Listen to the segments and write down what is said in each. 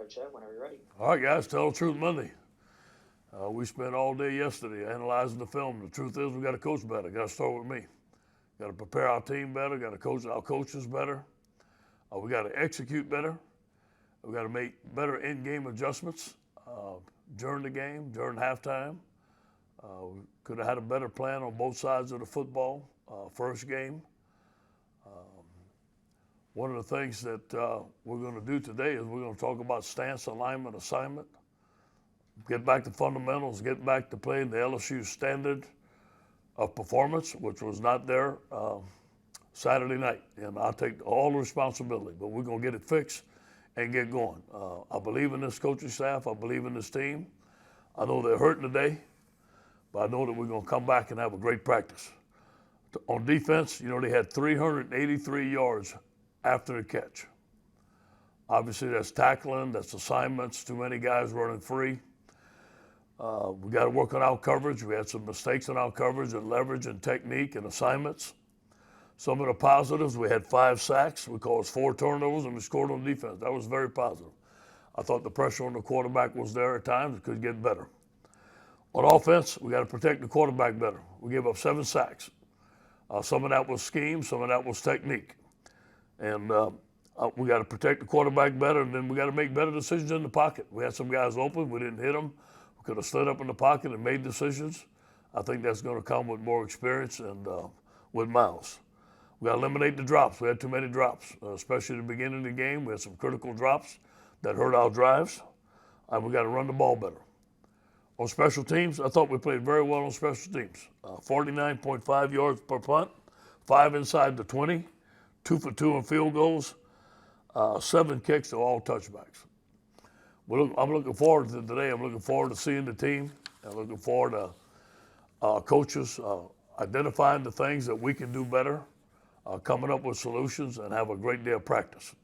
Chad, whenever you're ready. All right, guys, Tell the Truth Monday. We spent all day yesterday analyzing the film. The truth is we got to coach better. Got to start with me. Got to prepare our team better. Got to coach our coaches better. We got to execute better. We got to make better in-game adjustments during the game, during halftime. We could have had a better plan on both sides of the football first game. One of the things that we're going to do today is we're going to talk about stance, alignment, assignment. Get back to fundamentals, get back to playing the LSU standard of performance, which was not there Saturday night. And I'll take all the responsibility, but we're going to get it fixed and get going. I believe in this coaching staff. I believe in this team. I know they're hurting today, but I know that we're going to come back and have a great practice. On defense, they had 383 yards after the catch. Obviously, that's tackling, that's assignments, too many guys running free. We got to work on our coverage. We had some mistakes in our coverage and leverage and technique and assignments. Some of the positives, we had 5 sacks. We caused 4 turnovers, and we scored on defense. That was very positive. I thought the pressure on the quarterback was there at times. It could get better. On offense, we got to protect the quarterback better. We gave up 7 sacks. Some of that was scheme, some of that was technique. And we got to protect the quarterback better, and then we got to make better decisions in the pocket. We had some guys open. We didn't hit them. We could have slid up in the pocket and made decisions. I think that's going to come with more experience and with Myles. We got to eliminate the drops. We had too many drops, especially at the beginning of the game. We had some critical drops that hurt our drives. And we got to run the ball better. On special teams, I thought we played very well on special teams. 49.5 yards per punt, 5 inside the 20. 2 for 2 in field goals, 7 kicks to all touchbacks. I'm looking forward to today. I'm looking forward to seeing the team. I'm looking forward to coaches identifying the things that we can do better, coming up with solutions, and have a great day of practice.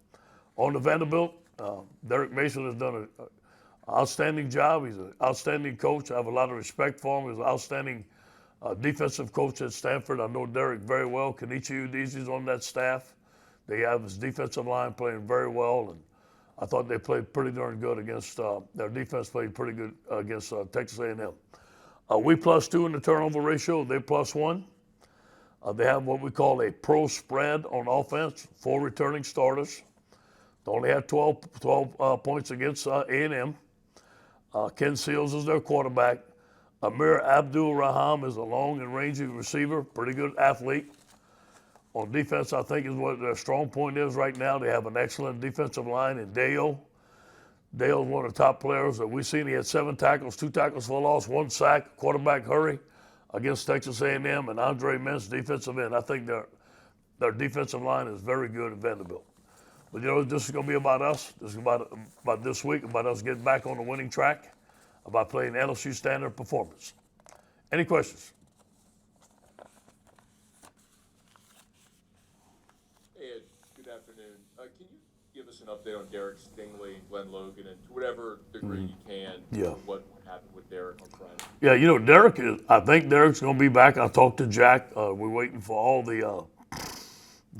On the Vanderbilt, Derek Mason has done an outstanding job. He's an outstanding coach. I have a lot of respect for him. He's an outstanding defensive coach at Stanford. I know Derek very well. Kenichi Udezi's on that staff. They have his defensive line playing very well, and I thought they played pretty darn good against their defense played pretty good against Texas A&M. We +2 in the turnover ratio. They +1. They have what we call a pro spread on offense, 4 returning starters. They only had 12 points against A&M. Ken Seals is their quarterback. Amir Abdul-Raham is a long and rangy receiver, pretty good athlete. On defense, I think is what their strong point is right now. They have an excellent defensive line in Dale. Dale's one of the top players that we've seen. He had 7 tackles, 2 tackles for loss, 1 sack, quarterback hurry against Texas A&M, and Andre Mintz, defensive end. I think their defensive line is very good at Vanderbilt. But this is going to be about us. This is about this week, about us getting back on the winning track, about playing LSU standard performance. Any questions? Hey, Ed, good afternoon. Can you give us an update on Derek Stingley, Glenn Logan, and to whatever degree you can, what happened with Derek on Friday? Yeah, I think Derek's going to be back. I talked to Jack. We're waiting for all the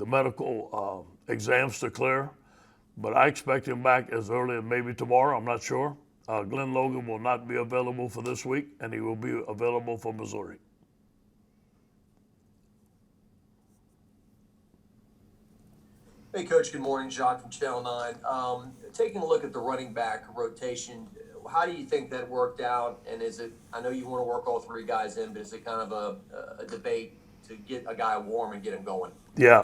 medical exams to clear, but I expect him back as early as maybe tomorrow. I'm not sure. Glenn Logan will not be available for this week, and he will be available for Missouri. Hey, Coach. Good morning. Jacques from Channel 9. Taking a look at the running back rotation, how do you think that worked out? And is it, I know you want to work all 3 guys in, but is it kind of a debate to get a guy warm and get him going? Yeah,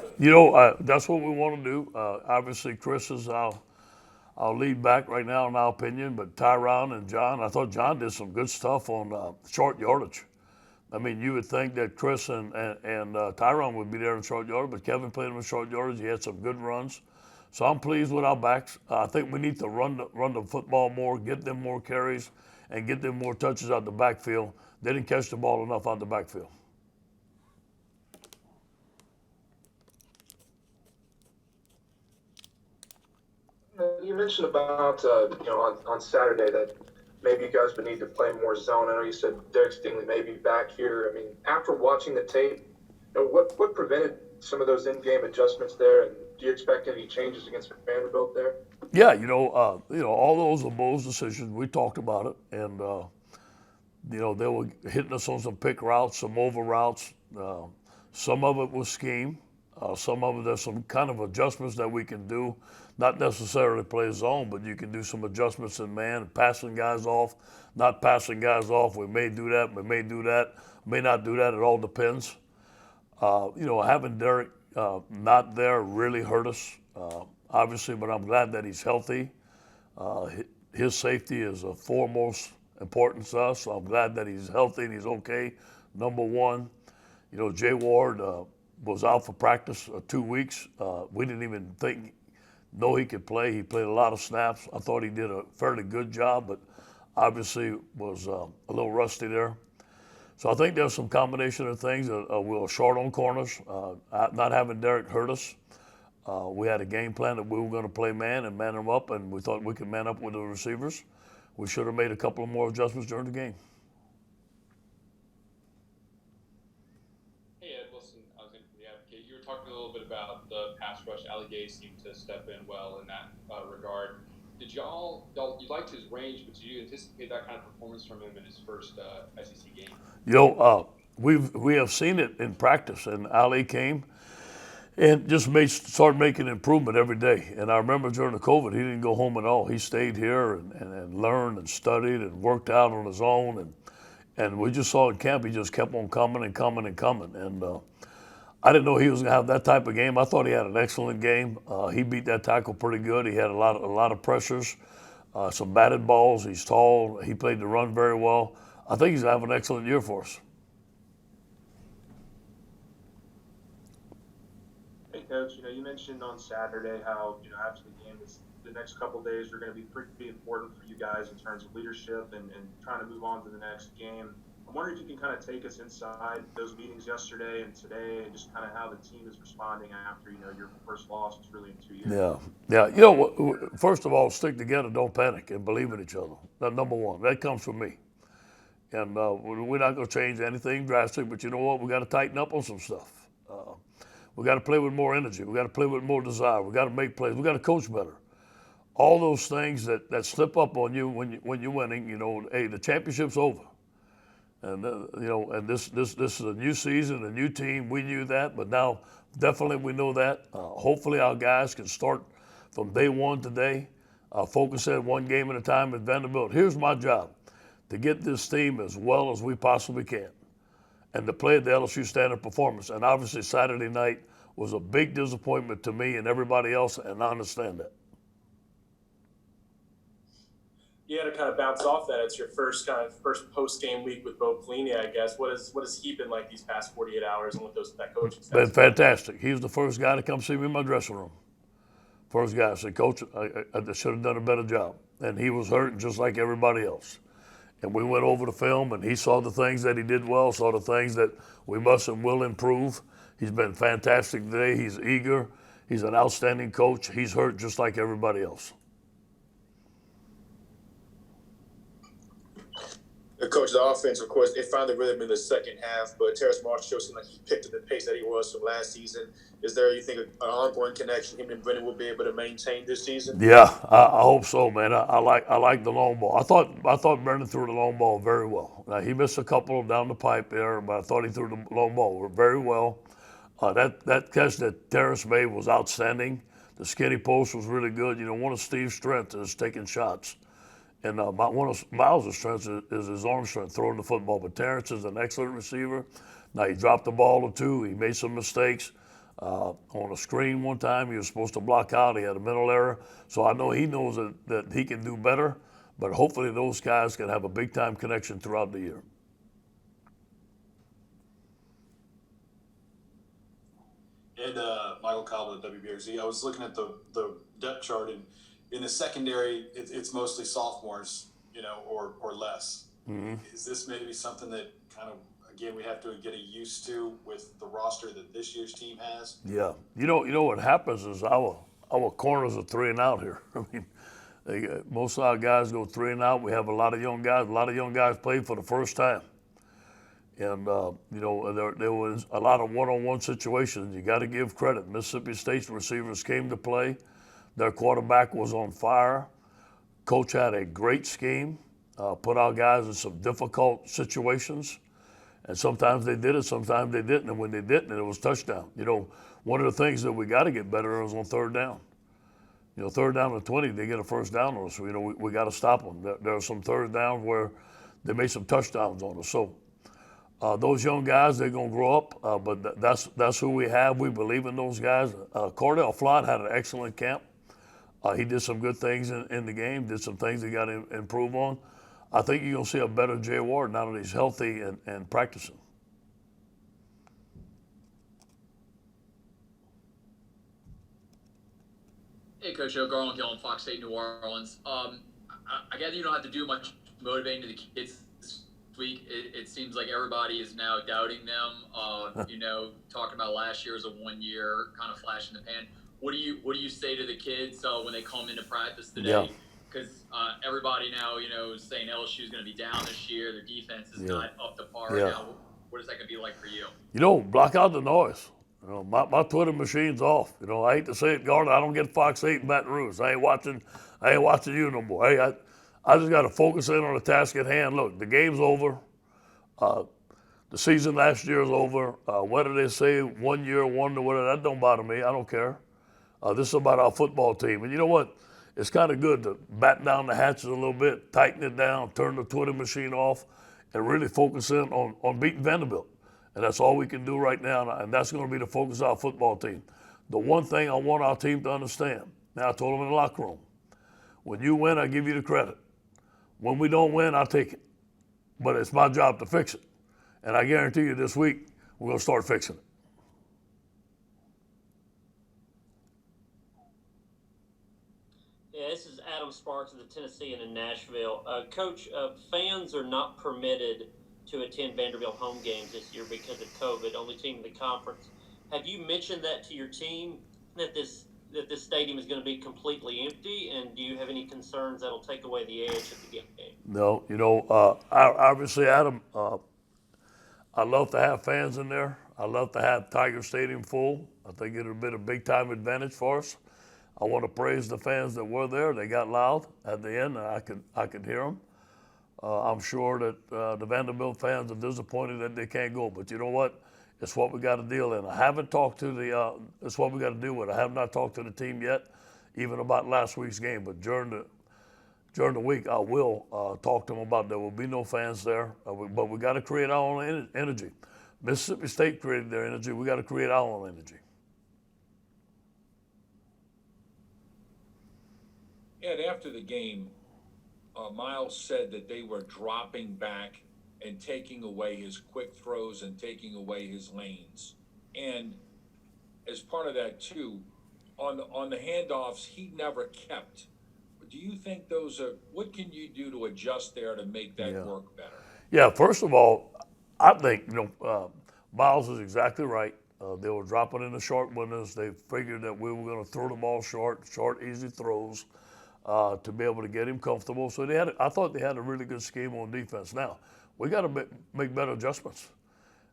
that's what we want to do. Obviously, Chris is our lead back right now, in our opinion, but Tyron and John, I thought John did some good stuff on short yardage. I mean, you would think that Chris and Tyron would be there in short yardage, but Kevin played him in short yardage. He had some good runs. So I'm pleased with our backs. I think we need to run the football more, get them more carries, and get them more touches out the backfield. They didn't catch the ball enough out the backfield. You mentioned about on Saturday that maybe you guys would need to play more zone. I know you said Derek Stingley may be back here. I mean, after watching the tape, what prevented some of those in-game adjustments there, and do you expect any changes against Vanderbilt there? Yeah, all those are Bo's decisions. We talked about it, and they were hitting us on some pick routes, some over routes. Some of it was scheme. Some of it, there's some kind of adjustments that we can do. Not necessarily play zone, but you can do some adjustments in man, passing guys off, not passing guys off. We may do that, we may do that, may not do that. It all depends. Having Derek not there really hurt us, obviously, but I'm glad that he's healthy. His safety is of foremost importance to us, so I'm glad that he's healthy and he's okay. Number one, Jay Ward was out for practice 2 weeks. We didn't even know he could play. He played a lot of snaps. I thought he did a fairly good job, but obviously was a little rusty there. So I think there's some combination of things. We were short on corners. Not having Derek hurt us. We had a game plan that we were going to play man and man them up, and we thought we could man up with the receivers. We should have made a couple of more adjustments during the game. Hey, Ed, listen, I was in from the Advocate. You were talking a little bit about the pass rush. Allie seemed to step in well in that regard. Did you liked his range, but did you anticipate that kind of performance from him in his first SEC game? We have seen it in practice, and Ali came and just started making improvement every day. And I remember during the COVID, he didn't go home at all. He stayed here and learned and studied and worked out on his own. And we just saw in camp, he just kept on coming and coming and coming. And I didn't know he was going to have that type of game. I thought he had an excellent game. He beat that tackle pretty good. He had a lot of pressures, some batted balls. He's tall. He played the run very well. I think he's going to have an excellent year for us. Hey, Coach, you mentioned on Saturday how, after the game, the next couple of days are going to be pretty important for you guys in terms of leadership and trying to move on to the next game. I'm wondering if you can kind of take us inside those meetings yesterday and today and just kind of how the team is responding after, your first loss was really in 2 years. Yeah. First of all, stick together, don't panic, and believe in each other. That's number one. That comes from me. And we're not going to change anything drastic, but you know what? We got to tighten up on some stuff. We got to play with more energy. We got to play with more desire. We got to make plays. We got to coach better. All those things that slip up on you when you're winning. Hey, the championship's over. And and this is a new season, a new team. We knew that, but now definitely we know that. Hopefully our guys can start from day one today, focus at one game at a time at Vanderbilt. Here's my job: to get this team as well as we possibly can, and to play at the LSU standard performance. And obviously Saturday night was a big disappointment to me and everybody else, and I understand that. You had to kind of bounce off that. It's your first post-game week with Bo Pelini, I guess. What has he been like these past 48 hours and with that coaching staff? Been fantastic. He was the first guy to come see me in my dressing room. First guy. I said, Coach, I should have done a better job. And he was hurting just like everybody else. And we went over the film, and he saw the things that he did well, saw the things that we must and will improve. He's been fantastic today. He's eager. He's an outstanding coach. He's hurt just like everybody else. Coach, the offense, of course, it found the rhythm in the second half, but Terrace Marshall seemed like he picked up the pace that he was from last season. Is there, you think, an ongoing connection him and Brennan will be able to maintain this season? Yeah, I hope so, man. I like the long ball. I thought Brennan threw the long ball very well. Now, he missed a couple down the pipe there, but I thought he threw the long ball very well. That catch that Terrace made was outstanding. The skinny post was really good. One of Steve's strengths is taking shots. And one of Myles' strengths is his arm strength, throwing the football. But Terrence is an excellent receiver. Now, he dropped the ball or two. He made some mistakes. On a screen one time, he was supposed to block out. He had a mental error. So I know he knows that he can do better. But hopefully those guys can have a big-time connection throughout the year. And Michael Cobb at WBRZ. I was looking at the depth chart, and in the secondary, it's mostly sophomores, or less. Mm-hmm. Is this maybe something that kind of, again, we have to get used to with the roster that this year's team has? Yeah. You know what happens is our corners are 3 and out here. I mean, most of our guys go 3 and out. We have a lot of young guys. A lot of young guys played for the first time. And, there was a lot of one-on-one situations. You got to give credit. Mississippi State's receivers came to play. Their quarterback was on fire. Coach had a great scheme, put our guys in some difficult situations. And sometimes they did it, sometimes they didn't. And when they didn't, it was touchdown. You know, one of the things that we got to get better at is on third down. You know, third down and 20, they get a first down on us. So, you know, we got to stop them. There are some third downs where they made some touchdowns on us. So those young guys, they're going to grow up, but that's who we have. We believe in those guys. Cordell Flott had an excellent camp. He did some good things in the game, did some things he got to improve on. I think you're going to see a better Jay Ward now that he's healthy and practicing. Hey, Coach Joe Garland, Gill, Fox 8 New Orleans. I gather you don't have to do much motivating to the kids this week. It seems like everybody is now doubting them. You know, talking about last year as a 1 year kind of flash in the pan. What do you say to the kids when they come into practice today? Yeah. Because everybody now, you know, is saying LSU is going to be down this year. Their defense is not up to par. Yeah. Now, what is that going to be like for you? You know, block out the noise. You know, my Twitter machine's off. You know, I hate to say it, Gardner. I don't get Fox 8 in Baton Rouge. I ain't watching you no more. Hey, I just got to focus in on the task at hand. Look, the game's over. The season last year is over. Whether they say 1 year, wonder, whatever, that don't bother me. I don't care. This is about our football team. And you know what? It's kind of good to batten down the hatches a little bit, tighten it down, turn the Twitter machine off, and really focus in on beating Vanderbilt. And that's all we can do right now, and that's going to be the focus of our football team. The one thing I want our team to understand, now I told them in the locker room, when you win, I give you the credit. When we don't win, I take it. But it's my job to fix it. And I guarantee you this week, we're going to start fixing it. Yeah, this is Adam Sparks of the Tennessean in Nashville. Coach, fans are not permitted to attend Vanderbilt home games this year because of COVID, only team in the conference. Have you mentioned that to your team, that this stadium is going to be completely empty, and do you have any concerns that'll take away the edge of the game? No, you know, obviously, Adam, I love to have fans in there. I love to have Tiger Stadium full. I think it would have been a big-time advantage for us. I want to praise the fans that were there. They got loud at the end, and I could hear them. I'm sure that the Vanderbilt fans are disappointed that they can't go, but you know what? It's what we got to deal in. I haven't talked to it's what we got to deal with. I have not talked to the team yet, even about last week's game, but during the week, I will talk to them about there will be no fans there, but we got to create our own energy. Mississippi State created their energy. We got to create our own energy. Ed, after the game, Myles said that they were dropping back and taking away his quick throws and taking away his lanes. And as part of that too, on the handoffs, he never kept. Do you think what can you do to adjust there to make that work better? Yeah, first of all, I think, Myles is exactly right. They were dropping in the short windows. They figured that we were going to throw the ball short, easy throws. To be able to get him comfortable. So I thought they had a really good scheme on defense. Now, we got to make better adjustments.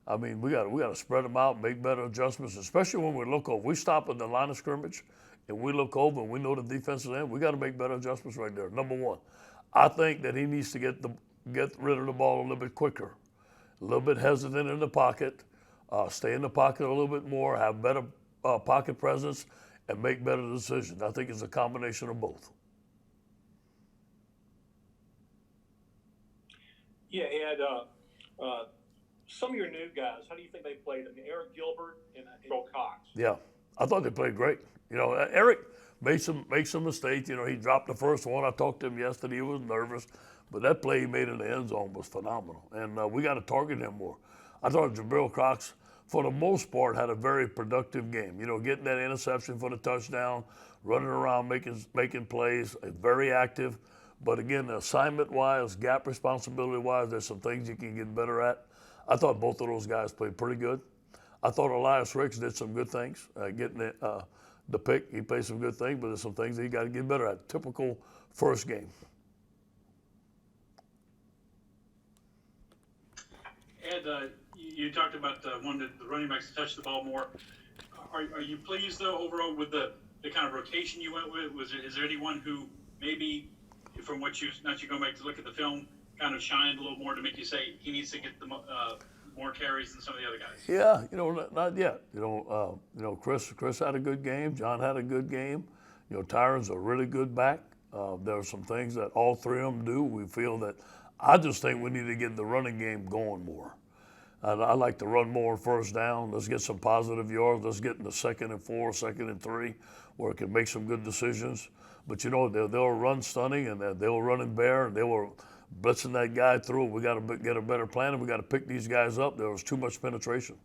I mean, we got to spread them out, make better adjustments, especially when we look over. We stop at the line of scrimmage and we look over and we know the defense is in. We got to make better adjustments right there. Number one, I think that he needs to get rid of the ball a little bit quicker, a little bit hesitant in the pocket, stay in the pocket a little bit more, have better pocket presence, and make better decisions. I think it's a combination of both. Yeah, Ed, some of your new guys, how do you think they played? I mean, Eric Gilbert and Earl Cox. Yeah, I thought they played great. You know, Eric made some mistakes. You know, he dropped the first one. I talked to him yesterday. He was nervous, but that play he made in the end zone was phenomenal. And we got to target him more. I thought Jabril Cox, for the most part, had a very productive game. You know, getting that interception for the touchdown, running around, making plays, very active. But again, assignment-wise, gap responsibility-wise, there's some things you can get better at. I thought both of those guys played pretty good. I thought Elias Ricks did some good things, getting the pick. He played some good things, but there's some things that he got to get better at. Typical first game. Ed, you talked about wanting the running backs to touch the ball more. Are you pleased, though, overall with the the kind of rotation you went with? Is there anyone who maybe, from what not you go back to look at the film, kind of shined a little more to make you say he needs to get the more carries than some of the other guys? Yeah, not yet. Chris had a good game. John had a good game. Tyron's a really good back. There are some things that all three of them do. We feel that I just think we need to get the running game going more. I like to run more first down. Let's get some positive yards. Let's get in the 2nd and 4, 2nd and 3, where it can make some good decisions. But they'll run stunning and they'll run in bear and they were blitzing that guy through. We got to get a better plan and we got to pick these guys up. There was too much penetration.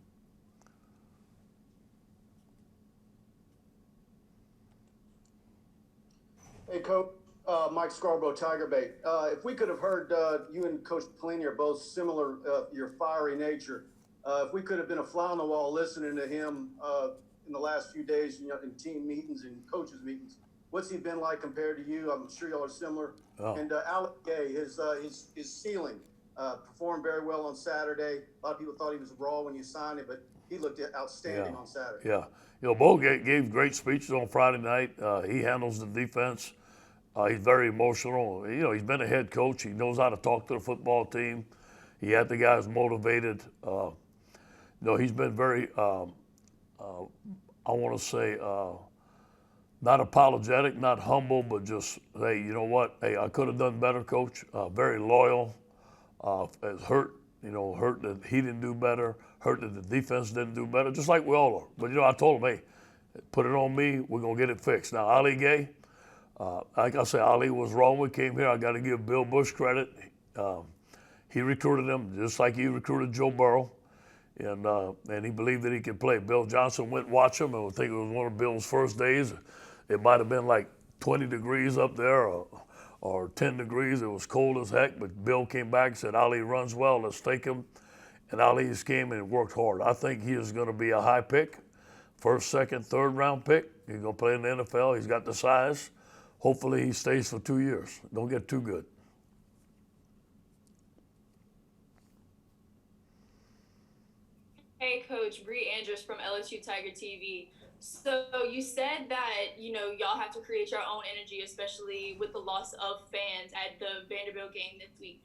Hey, Coach, Mike Scarborough, Tiger Bait. If we could have heard you and Coach Pelini are both similar, your fiery nature. If we could have been a fly on the wall listening to him in the last few days, in team meetings and coaches meetings, what's he been like compared to you? I'm sure y'all are similar. Oh. And Alec Gay, his ceiling, performed very well on Saturday. A lot of people thought he was raw when you signed him, but he looked outstanding on Saturday. Yeah. Bo gave great speeches on Friday night. He handles the defense. He's very emotional. He's been a head coach. He knows how to talk to the football team. He had the guys motivated. He's been very, I want to say, not apologetic, not humble, but just, hey, you know what? Hey, I could have done better, Coach. Very loyal. Hurt that he didn't do better. Hurt that the defense didn't do better, just like we all are. But, I told him, hey, put it on me. We're going to get it fixed. Now, Ali Gay, like I said, Ali was wrong when he came here. I got to give Bill Bush credit. He recruited him just like he recruited Joe Burrow, and he believed that he could play. Bill Johnson went watch him, and I think it was one of Bill's first days. It might have been like 20 degrees up there or 10 degrees. It was cold as heck, but Bill came back and said, Ali runs well, let's take him. And Ali just came and worked hard. I think he is going to be a high pick, first, second, third round pick. He's going to play in the NFL. He's got the size. Hopefully he stays for 2 years. Don't get too good. Hey, Coach, Bree Andrews from LSU Tiger TV. So you said that, y'all have to create your own energy, especially with the loss of fans at the Vanderbilt game this week.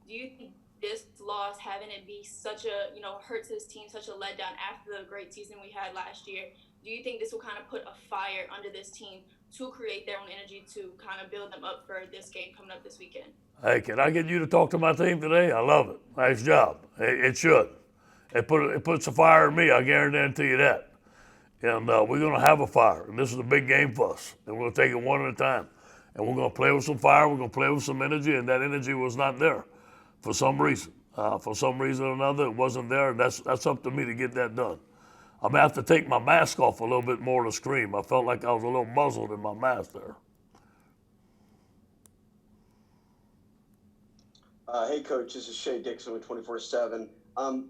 Do you think this loss, having it be such a, hurts his team, such a letdown after the great season we had last year, do you think this will kind of put a fire under this team to create their own energy to kind of build them up for this game coming up this weekend? Hey, can I get you to talk to my team today? I love it. Nice job. It should. It puts a fire in me, I guarantee you that. And we're going to have a fire. And this is a big game for us. And we're going to take it one at a time. And we're going to play with some fire. We're going to play with some energy. And that energy was not there for some reason. For some reason or another, it wasn't there. And that's up to me to get that done. I'm going to have to take my mask off a little bit more to scream. I felt like I was a little muzzled in my mask there. Hey, Coach, this is Shay Dixon with 24/7.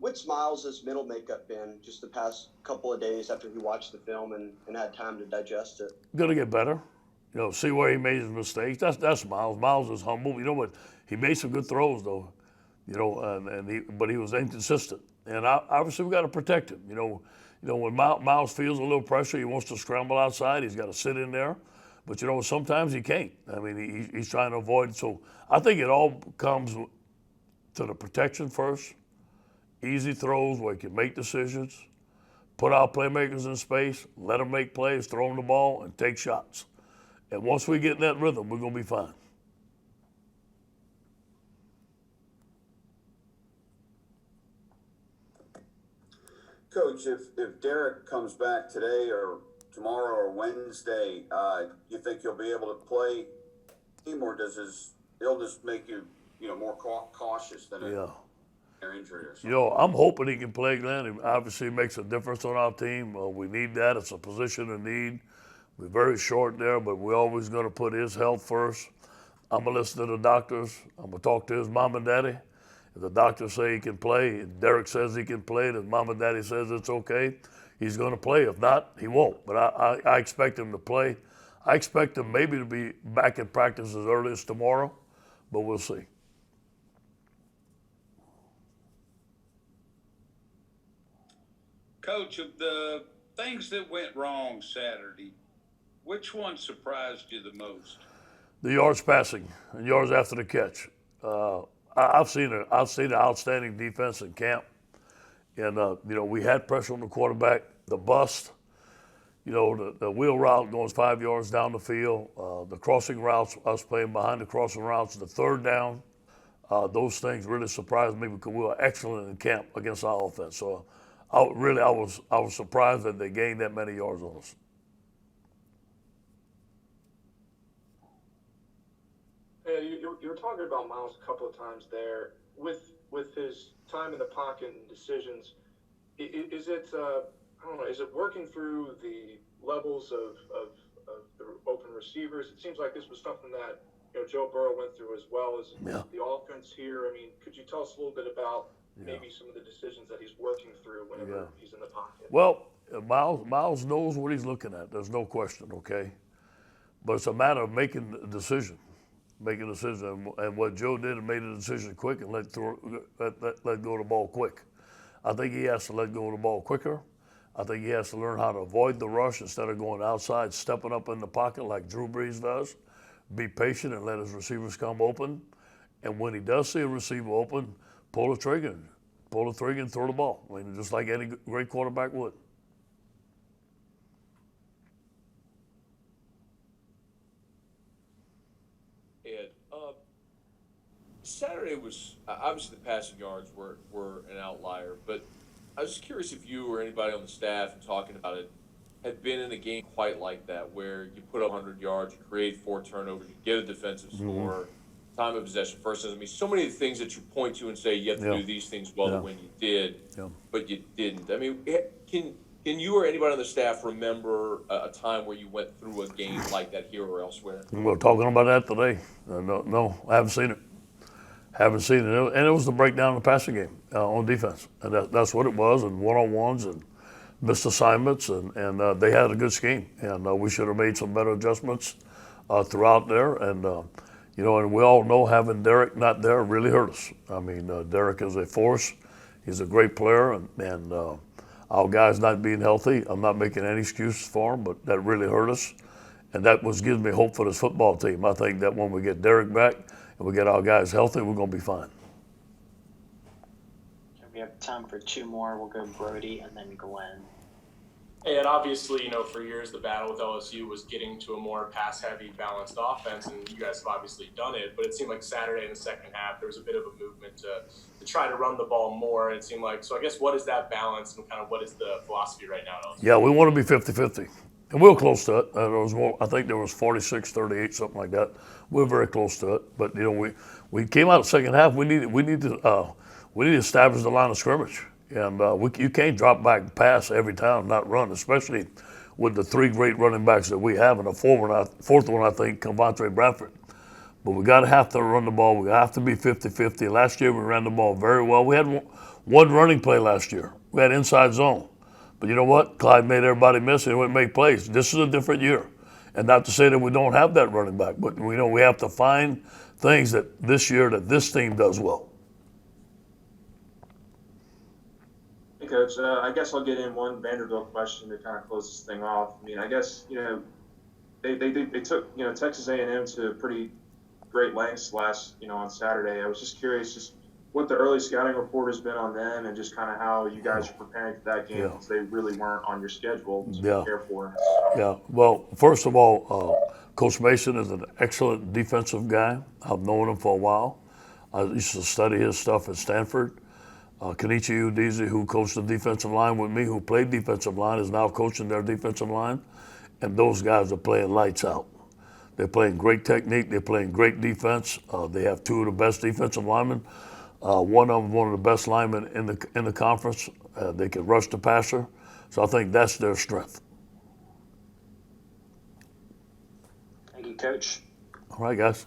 What's Myles' mental makeup been just the past couple of days after he watched the film and had time to digest it? Going to get better. See where he made his mistakes. That's Myles. Myles is humble. But he made some good throws, though. But he was inconsistent. And obviously we got to protect him. When Myles feels a little pressure, he wants to scramble outside. He's got to sit in there. But, sometimes he can't. I mean, he's trying to avoid. So I think it all comes to the protection first. Easy throws where he can make decisions. Put our playmakers in space. Let them make plays, throw them the ball, and take shots. And once we get in that rhythm, we're going to be fine. Coach, if Derek comes back today or tomorrow or Wednesday, you think he'll be able to play him, or does his illness make you, more cautious than an injury or something? I'm hoping he can play, Glenn. It obviously makes a difference on our team. We need that. It's a position of need. We're very short there, but we're always going to put his health first. I'm going to listen to the doctors. I'm going to talk to his mom and daddy. If the doctors say he can play, and Derek says he can play, and his mom and daddy says it's okay, he's going to play. If not, he won't. But I expect him to play. I expect him maybe to be back in practice as early as tomorrow, but we'll see. Coach, of the things that went wrong Saturday, Which one surprised you the most? The yards passing and yards after the catch. I've seen an outstanding defense in camp, and we had pressure on the quarterback, the bust, the wheel route going 5 yards down the field, the crossing routes, us playing behind the crossing routes, the third down. Those things really surprised me because we were excellent in camp against our offense. So, I was surprised that they gained that many yards on us. Hey, you were talking about Myles a couple of times there. With his time in the pocket and decisions, is it I don't know, is it working through the levels of the open receivers? It seems like this was something that Joe Burrow went through as well as the offense here. I mean, could you tell us a little bit about maybe some of the decisions that he's working through whenever he's in the pocket? Well, Myles knows what he's looking at. There's no question, okay? But it's a matter of making a decision. And what Joe did and made a decision quick and let go of the ball quick. I think he has to let go of the ball quicker. I think he has to learn how to avoid the rush instead of going outside, stepping up in the pocket like Drew Brees does. Be patient and let his receivers come open. And when he does see a receiver open, pull the trigger and throw the ball. I mean, just like any great quarterback would. Ed, Saturday was obviously the passing yards were an outlier, but I was just curious if you or anybody on the staff talking about it had been in a game quite like that, where you put up 100 yards, you create 4 turnovers, you get a defensive score, time of possession, first. I mean, so many of the things that you point to and say you have to do these things well to win, you did, but you didn't. I mean, can you or anybody on the staff remember a time where you went through a game like that here or elsewhere? We're talking about that today. No, I haven't seen it. And it was the breakdown of the passing game on defense. And that's what it was, and one-on-ones and missed assignments, and they had a good scheme. And we should have made some better adjustments throughout there. And, and we all know having Derek not there really hurt us. I mean, Derek is a force. He's a great player, and our guys not being healthy, I'm not making any excuses for him, but that really hurt us. And that gives me hope for this football team. I think that when we get Derek back and we get our guys healthy, we're going to be fine. We have time for 2 more. We'll go Brody and then Glenn. And obviously, for years the battle with LSU was getting to a more pass-heavy, balanced offense, and you guys have obviously done it. But it seemed like Saturday in the second half, there was a bit of a movement to try to run the ball more. It seemed like, so I guess what is that balance and kind of what is the philosophy right now at LSU? Yeah, we want to be 50-50. And we were close to it. There was more. I think there was 46-38, something like that. We were very close to it. But we came out the second half. We need to establish the line of scrimmage, and you can't drop back pass every time, not run, especially with the 3 great running backs that we have, and the fourth one I think, Covante Bradford. But we got to have to run the ball. We have to be 50-50. Last year we ran the ball very well. We had one running play last year. We had inside zone. But you know what? Clyde made everybody miss and it wouldn't make plays. This is a different year. And not to say that we don't have that running back, but we know we have to find things that this year that this team does well. Hey, Coach. I guess I'll get in one Vanderbilt question to kind of close this thing off. I mean, I guess, they took, Texas A&M to pretty great lengths on Saturday. I was just curious, what the early scouting report has been on them and just kind of how you guys are preparing for that game because they really weren't on your schedule to prepare for. Yeah. Well, first of all, Coach Mason is an excellent defensive guy. I've known him for a while. I used to study his stuff at Stanford. Kenichi Udeze, who coached the defensive line with me, who played defensive line, is now coaching their defensive line. And those guys are playing lights out. They're playing great technique. They're playing great defense. They have 2 of the best defensive linemen. One of them, one of the best linemen in the conference. They can rush the passer. So I think that's their strength. Thank you, Coach. All right, guys.